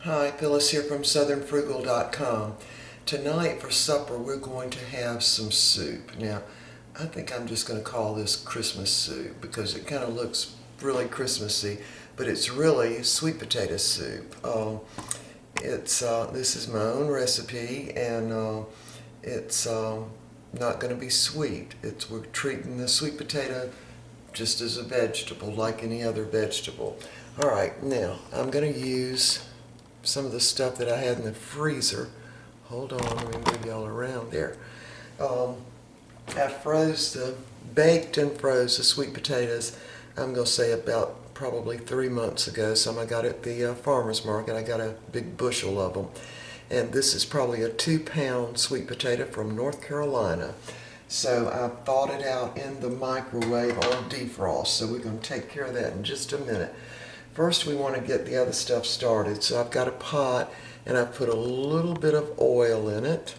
Hi, Phyllis here from southernfrugal.com. Tonight for supper we're going to have some soup. Now, I think I'm just going to call this Christmas soup because it kind of looks really Christmassy, but it's really sweet potato soup. This is my own recipe, and it's not going to be sweet. We're treating the sweet potato just as a vegetable, like any other vegetable. All right, now I'm going to use some of the stuff that I had in the freezer. Hold on, let me move y'all around there. I baked and froze the sweet potatoes, I'm going to say about probably 3 months ago. Some I got at the farmer's market. I got a big bushel of them. And this is probably a 2-pound sweet potato from North Carolina. So I thawed it out in the microwave on defrost. So we're going to take care of that in just a minute. First, we want to get the other stuff started. So I've got a pot, and I've put a little bit of oil in it,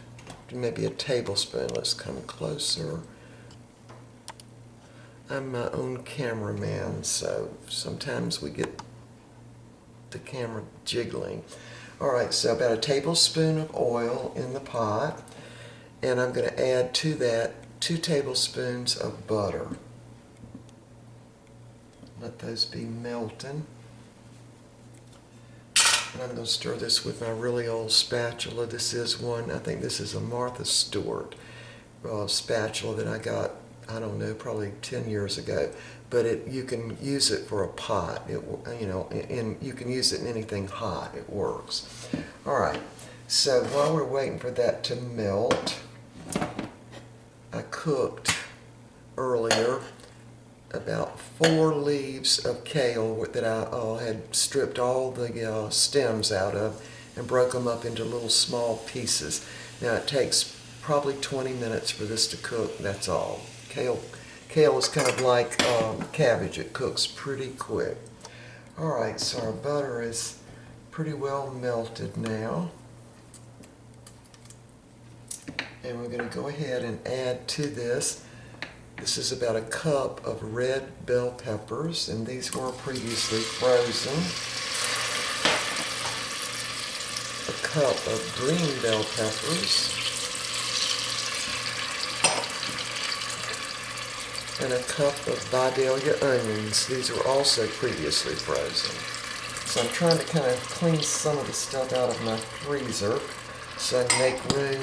maybe a tablespoon. Let's come closer. I'm my own cameraman, so sometimes we get the camera jiggling. All right, so about a tablespoon of oil in the pot, and I'm going to add to that 2 tablespoons of butter. Let those be melting. And I'm going to stir this with my really old spatula. This is one, I think this is a Martha Stewart spatula that I got, I don't know, probably 10 years ago. But you can use it for a pot. And you can use it in anything hot. It works. All right. So while we're waiting for that to melt, I cooked earlier about 4 leaves of kale that I had stripped all the stems out of and broke them up into little small pieces. Now it takes probably 20 minutes for this to cook, that's all. Kale is kind of like cabbage, it cooks pretty quick. Alright, so our butter is pretty well melted now. And we're going to go ahead and add to this. This is about a cup of red bell peppers, and these were previously frozen. A cup of green bell peppers. And a cup of Vidalia onions. These were also previously frozen. So I'm trying to kind of clean some of the stuff out of my freezer so I can make room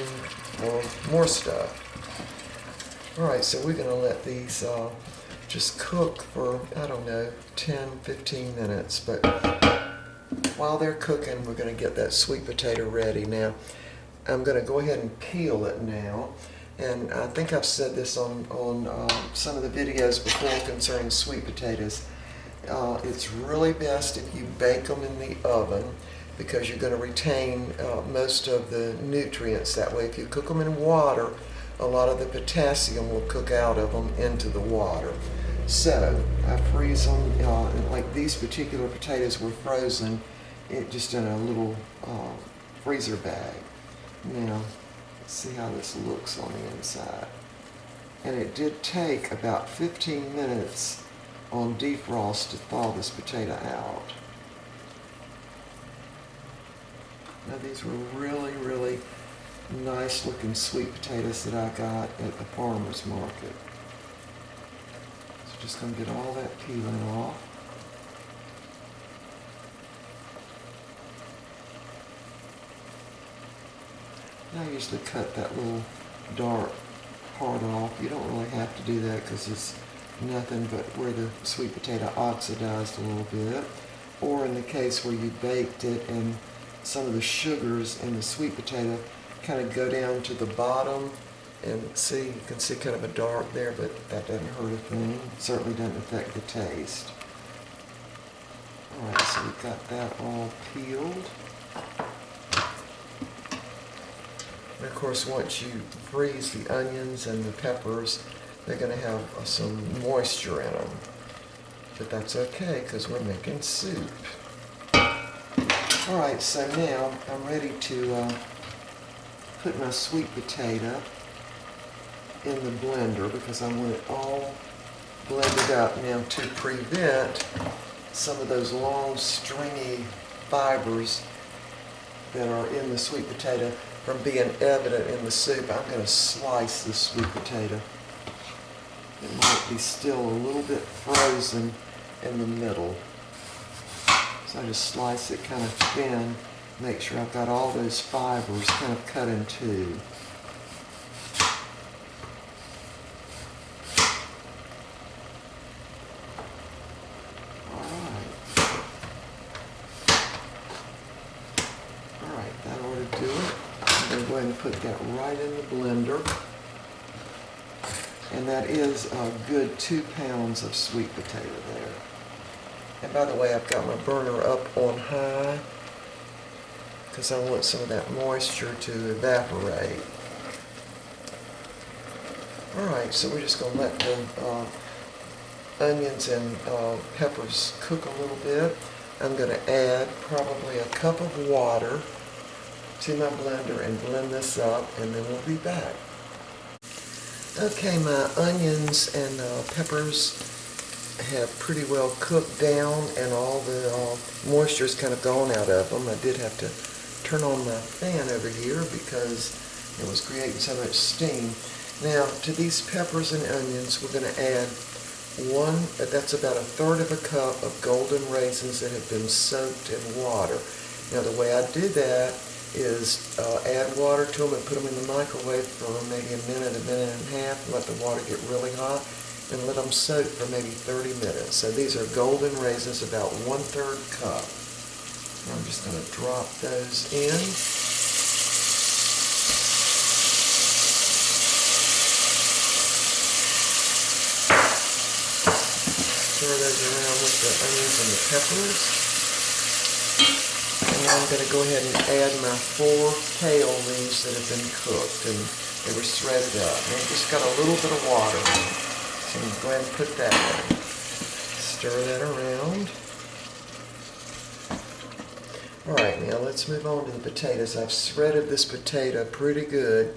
for more stuff. Alright, so we're going to let these just cook for, I don't know, 10, 15 minutes. But while they're cooking, we're going to get that sweet potato ready. Now, I'm going to go ahead and peel it now. And I think I've said this on some of the videos before concerning sweet potatoes. It's really best if you bake them in the oven because you're going to retain most of the nutrients that way. If you cook them in water, a lot of the potassium will cook out of them into the water. So I freeze them, and like these particular potatoes were frozen just in a little freezer bag. Now, let's see how this looks on the inside. And it did take about 15 minutes on defrost to thaw this potato out. Now these were really, really nice looking sweet potatoes that I got at the farmer's market. So just going to get all that peeling off. I usually cut that little dark part off. You don't really have to do that because it's nothing but where the sweet potato oxidized a little bit. Or in the case where you baked it and some of the sugars in the sweet potato kind of go down to the bottom, and see, you can see kind of a dark there, but that doesn't hurt a thing. It certainly doesn't affect the taste. Alright, so we've got that all peeled. And of course, once you freeze the onions and the peppers, they're going to have some moisture in them. But that's okay, because we're making soup. Alright, so now I'm ready to put my sweet potato in the blender because I want it all blended up. Now, to prevent some of those long stringy fibers that are in the sweet potato from being evident in the soup, I'm going to slice the sweet potato. It might be still a little bit frozen in the middle. So I just slice it kind of thin, make sure I've got all those fibers kind of cut in two. Alright, that ought to do it. I'm going to go ahead and put that right in the blender. And that is a good 2 pounds of sweet potato there. And by the way, I've got my burner up on high because I want some of that moisture to evaporate. Alright, so we're just going to let the onions and peppers cook a little bit. I'm going to add probably a cup of water to my blender and blend this up, and then we'll be back. Okay, my onions and peppers have pretty well cooked down, and all the moisture's kind of gone out of them. I did have to turn on my fan over here because it was creating so much steam. Now, to these peppers and onions, we're going to add that's about 1/3 of a cup of golden raisins that have been soaked in water. Now, the way I do that is add water to them and put them in the microwave for maybe a minute and a half, and let the water get really hot, and let them soak for maybe 30 minutes. So these are golden raisins, about 1/3 cup. I'm just going to drop those in. Stir those around with the onions and the peppers. And now I'm going to go ahead and add my 4 kale leaves that have been cooked, and they were shredded up. And I've just got a little bit of water in them. So I'm going to go ahead and put that in. Stir that around. Alright, now let's move on to the potatoes. I've shredded this potato pretty good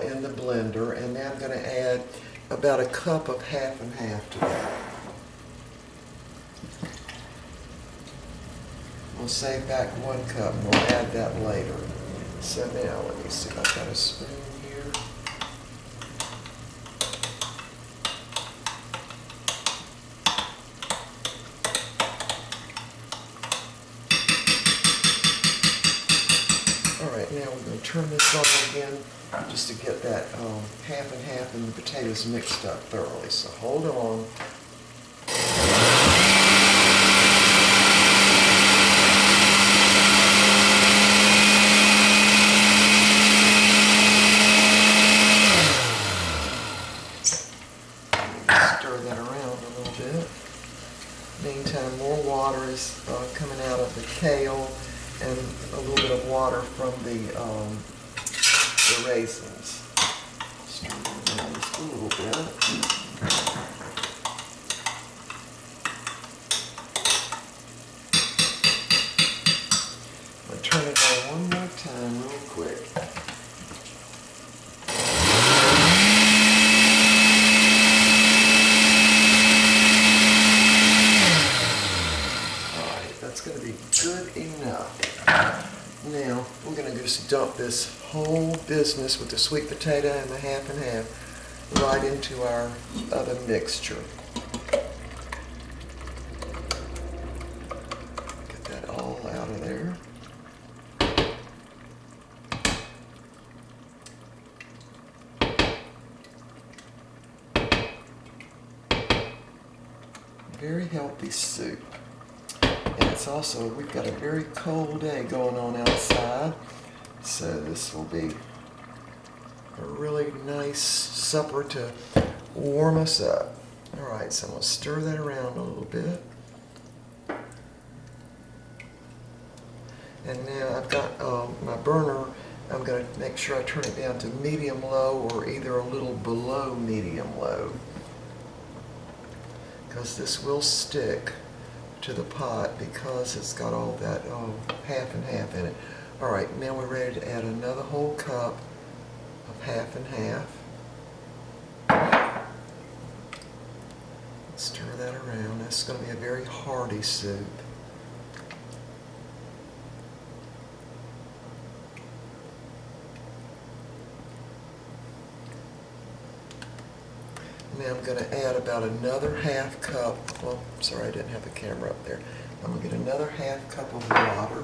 in the blender, and now I'm going to add about a cup of half and half to that. We'll save back 1 cup and we'll add that later. So now let me see if I've got a spoon here. Alright, now we're going to turn this on again just to get that half and half and the potatoes mixed up thoroughly. So hold on. Meantime, more water is coming out of the kale and a little bit of water from the raisins. Stir it around just a little bit. I'll turn it on one more time real quick. Going to be good enough. Now we're going to just dump this whole business with the sweet potato and the half and half right into our other mixture. Get that all out of there. Very healthy soup. And it's also, we've got a very cold day going on outside, so this will be a really nice supper to warm us up. Alright, so I'm going to stir that around a little bit. And now I've got my burner, I'm going to make sure I turn it down to medium-low or either a little below medium-low, because this will stick to the pot because it's got all that half and half in it. Alright, now we're ready to add another whole cup of half and half. Stir that around. That's going to be a very hearty soup. Now I'm going to add about another half cup. Well, sorry, I didn't have the camera up there. I'm going to get another half cup of water.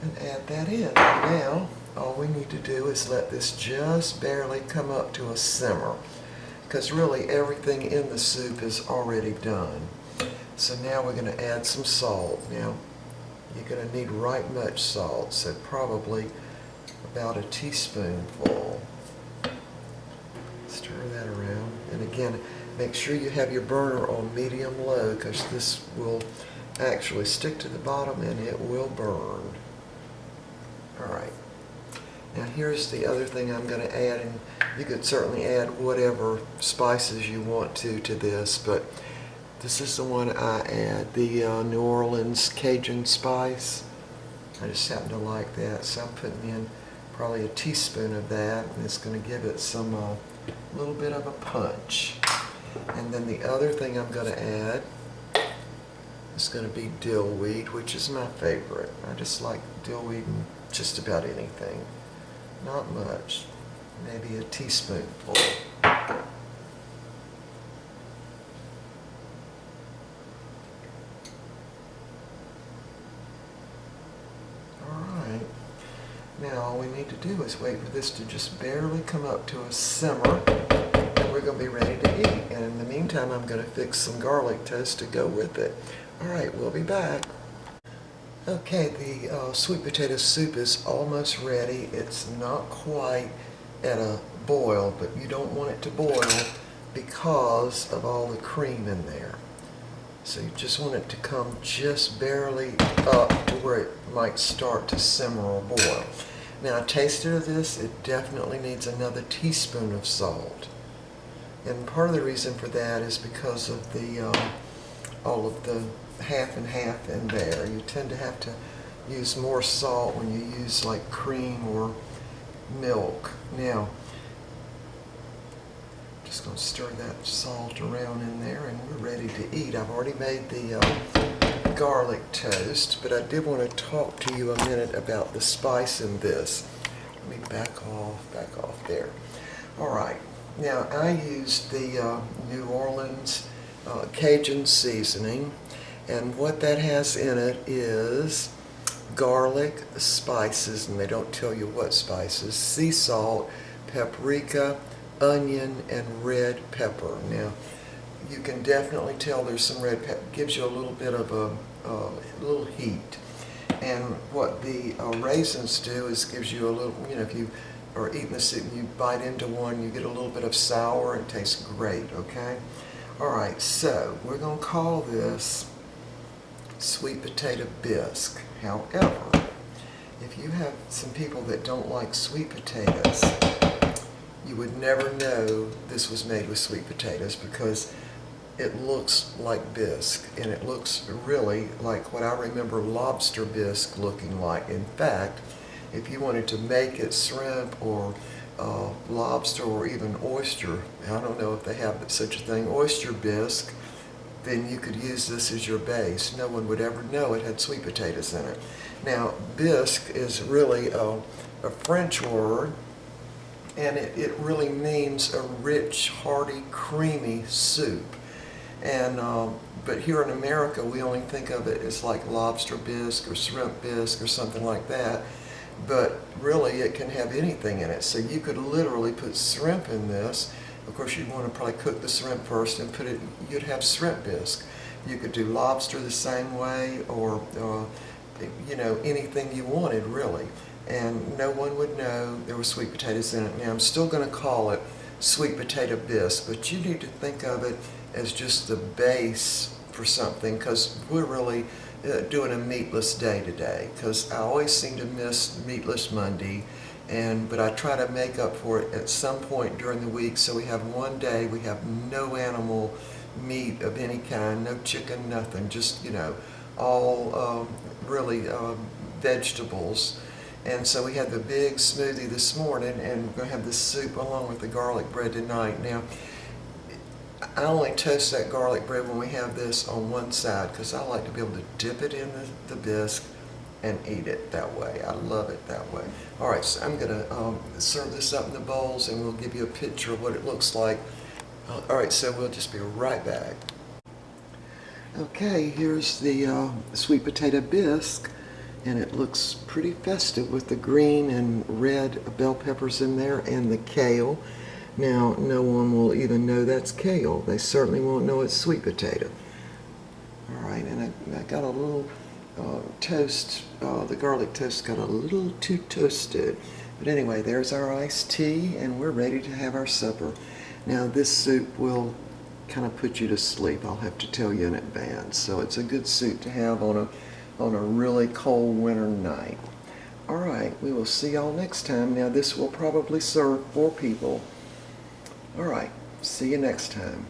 And add that in. Now, all we need to do is let this just barely come up to a simmer, because really everything in the soup is already done. So now we're going to add some salt. Now, you're going to need right much salt, so probably about a teaspoonful. Stir that around. And again, make sure you have your burner on medium-low, because this will actually stick to the bottom and it will burn. Alright, now here's the other thing I'm going to add, and you could certainly add whatever spices you want to this, but this is the one I add, the New Orleans Cajun spice. I just happen to like that, so I'm putting in probably a teaspoon of that, and it's going to give it some little bit of a punch. And then the other thing I'm going to add is going to be dill weed, which is my favorite. I just like dill weed in just about anything. Not much, maybe a teaspoonful. Alright, now all we need to do is wait for this to just barely come up to a simmer, and we're going to be ready to eat. And in the meantime, I'm going to fix some garlic toast to go with it. Alright, we'll be back. Okay, the sweet potato soup is almost ready. It's not quite at a boil, but you don't want it to boil because of all the cream in there. So you just want it to come just barely up to where it might start to simmer or boil. Now, a taster of this, it definitely needs another teaspoon of salt. And part of the reason for that is because of the all of the half and half in there. You tend to have to use more salt when you use like cream or milk. Now, just going to stir that salt around in there, and we're ready to eat. I've already made the garlic toast, but I did want to talk to you a minute about the spice in this. Let me back off there. All right. Now, I used the New Orleans Cajun seasoning, and what that has in it is garlic, spices, and they don't tell you what spices, sea salt, paprika, onion, and red pepper. Now, you can definitely tell there's some red pepper. It gives you a little bit of a little heat. And what the raisins do is gives you a little, you know, if you are eating the soup and you bite into one, you get a little bit of sour. It tastes great, okay? All right, so we're going to call this sweet potato bisque. However, if you have some people that don't like sweet potatoes, you would never know this was made with sweet potatoes because it looks like bisque, and it looks really like what I remember lobster bisque looking like. In fact, if you wanted to make it shrimp or lobster or even oyster, I don't know if they have such a thing, oyster bisque, then you could use this as your base. No one would ever know it had sweet potatoes in it. Now, bisque is really a French word, and it really means a rich, hearty, creamy soup. And but here in America, we only think of it as like lobster bisque or shrimp bisque or something like that. But really, it can have anything in it. So you could literally put shrimp in this. Of course, you'd want to probably cook the shrimp first and put it. You'd have shrimp bisque. You could do lobster the same way, or you know, anything you wanted really. And no one would know there were sweet potatoes in it. Now, I'm still going to call it sweet potato bisque, but you need to think of it as just the base for something, because we're really doing a meatless day today, because I always seem to miss Meatless Monday, but I try to make up for it at some point during the week. So we have one day we have no animal meat of any kind, no chicken, nothing, just, you know, all really vegetables. And so we had the big smoothie this morning, and we're going to have this soup along with the garlic bread tonight. Now, I only toast that garlic bread when we have this on one side, because I like to be able to dip it in the bisque and eat it that way. I love it that way. All right, so I'm gonna serve this up in the bowls, and we'll give you a picture of what it looks like. All right, so we'll just be right back. Okay, here's the sweet potato bisque, and it looks pretty festive with the green and red bell peppers in there and the kale. Now, no one will even know that's kale. They certainly won't know it's sweet potato. All right, and I got a little toast. The garlic toast got a little too toasted. But anyway, there's our iced tea, and we're ready to have our supper. Now, this soup will kind of put you to sleep. I'll have to tell you in advance. So it's a good soup to have on a really cold winter night. All right, we will see y'all next time. Now, this will probably serve 4 people. All right, see you next time.